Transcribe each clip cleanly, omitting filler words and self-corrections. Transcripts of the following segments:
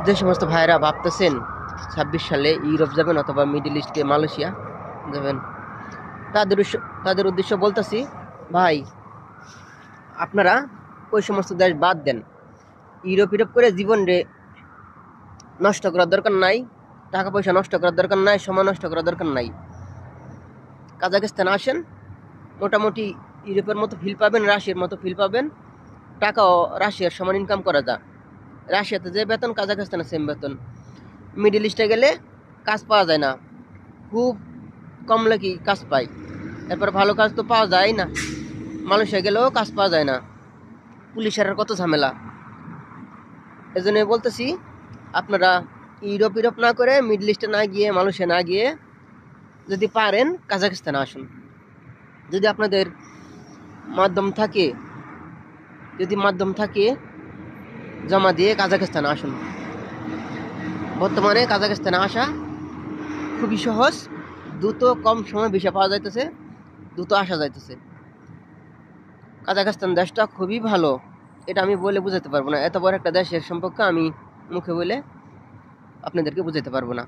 যে সমস্ত ভাইরা ভাবতেছেন 26 সালে ইউরোপ যাবেন অথবা মিডল ইস্টে মালয়েশিয়া যাবেন, তাদের উদ্দেশ্য বলতেছি, ভাই আপনারা ওই সমস্ত দেশ বাদ দেন। ইউরোপ করে জীবন রে নষ্ট করার দরকার নাই, টাকা পয়সা নষ্ট করার দরকার নাই, সময় নষ্ট করার দরকার নাই। কাজাখস্তান আসেন, মোটামুটি ইউরোপের মতো ফিল পাবেন, রাশিয়ার মতো ফিল পাবেন। টাকাও রাশিয়ার সমান ইনকাম করা যায়। রাশিয়াতে যে বেতন কাজাখস্তানে সেম বেতন। মিডল ইস্টে গেলে কাজ পাওয়া যায় না, খুব কম লাগে কাজ পায়। এরপর ভালো কাজ তো পাওয়া যায় না। মালয়েশিয়া গেলেও কাজ পাওয়া যায় না, পুলিশের কত ঝামেলা। এজন্য বলতেছি, আপনারা ইউরোপ না করে মিডল ইস্টে না গিয়ে, মালয়েশিয়া না গিয়ে, যদি পারেন কাজাখস্তানে আসুন। যদি আপনাদের মাধ্যম থাকে জমা দিয়ে কাজাখস্তানে আসুন। বর্তমানে কাজাখস্তানে আসা খুবই সহজ, দ্রুত কম সময় ভিসা পাওয়া যাইতেছে, দ্রুত আসা যাইতেছে। কাজাখস্তান দেশটা খুবই ভালো, এটা আমি বলে বুঝাতে পারবো না। এত বড় একটা দেশের সম্পর্কে আমি মুখে বলে আপনাদেরকে বুঝাতে পারবো না।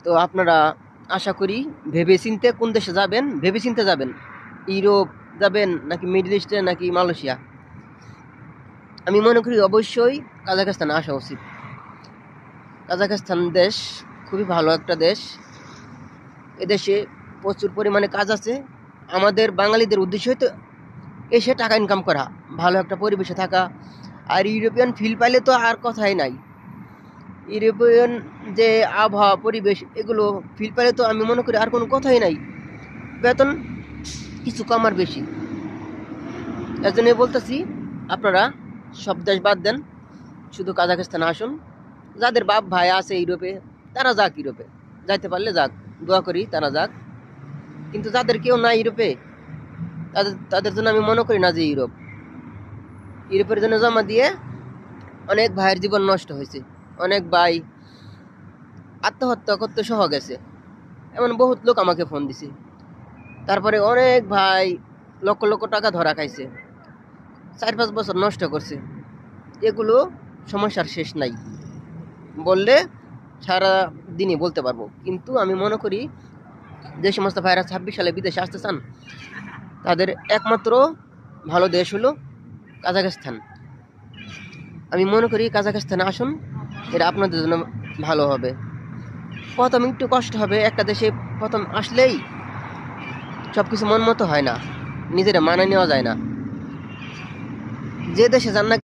তো আপনারা আশা করি ভেবে চিনতে কোন দেশে যাবেন, ভেবে চিনতে যাবেন। ইউরোপ যাবেন নাকি মিডল ইস্টে নাকি মালয়েশিয়া, আমি মনে করি অবশ্যই কাজাখস্তানে আসা উচিত। কাজাখস্তান দেশ খুবই ভালো একটা দেশ। এদেশে প্রচুর পরিমাণে কাজ আছে। আমাদের বাঙালিদের উদ্দেশ্যই তো এসে টাকা ইনকাম করা, ভালো একটা পরিবেশে থাকা। আর ইউরোপিয়ান ফিল পাইলে তো আর কথাই নাই। ইউরোপিয়ান যে আবহাওয়া, পরিবেশ, এগুলো ফিল পাইলে তো আমি মনে করি আর কোনো কথাই নাই। বেতন কিছু কম আর বেশি। এর জন্য বলতেছি, আপনারা সব দেশ বাদ দেন, শুধু কাজাখস্তানে আসুন। যাদের বাপ ভাই আছে ইউরোপে, তারা যাক, ইউরোপে যাইতে পারলে যাক, দোয়া করি তারা যাক। কিন্তু যাদের কেউ নাই ইউরোপে, তাদের জন্য আমি মনে করি না যে ইউরোপের জন্য জমা দিয়ে অনেক ভাইয়ের জীবন নষ্ট হয়েছে, অনেক ভাই আত্মহত্যা করতে সহ গেছে। এমন বহুত লোক আমাকে ফোন দিছে। তারপরে অনেক ভাই লক্ষ লক্ষ টাকা ধরা খাইছে, 4-5 বছর নষ্ট করছে। এগুলো সমস্যার শেষ নাই, বললে সারা দিনই বলতে পারবো। কিন্তু আমি মনে করি যে সমস্ত ভাইরা 26 সালে বিদেশে আসতে চান, তাদের একমাত্র ভালো দেশ হলো কাজাখস্তান। আমি মনে করি কাজাখস্তানে আসুন, এটা আপনাদের জন্য ভালো হবে। প্রথম একটু কষ্ট হবে, একটা দেশে প্রথম আসলেই সব কিছু মন মতো হয় না, নিজেরা মানায় নেওয়া যায় না। যে দেশে যান না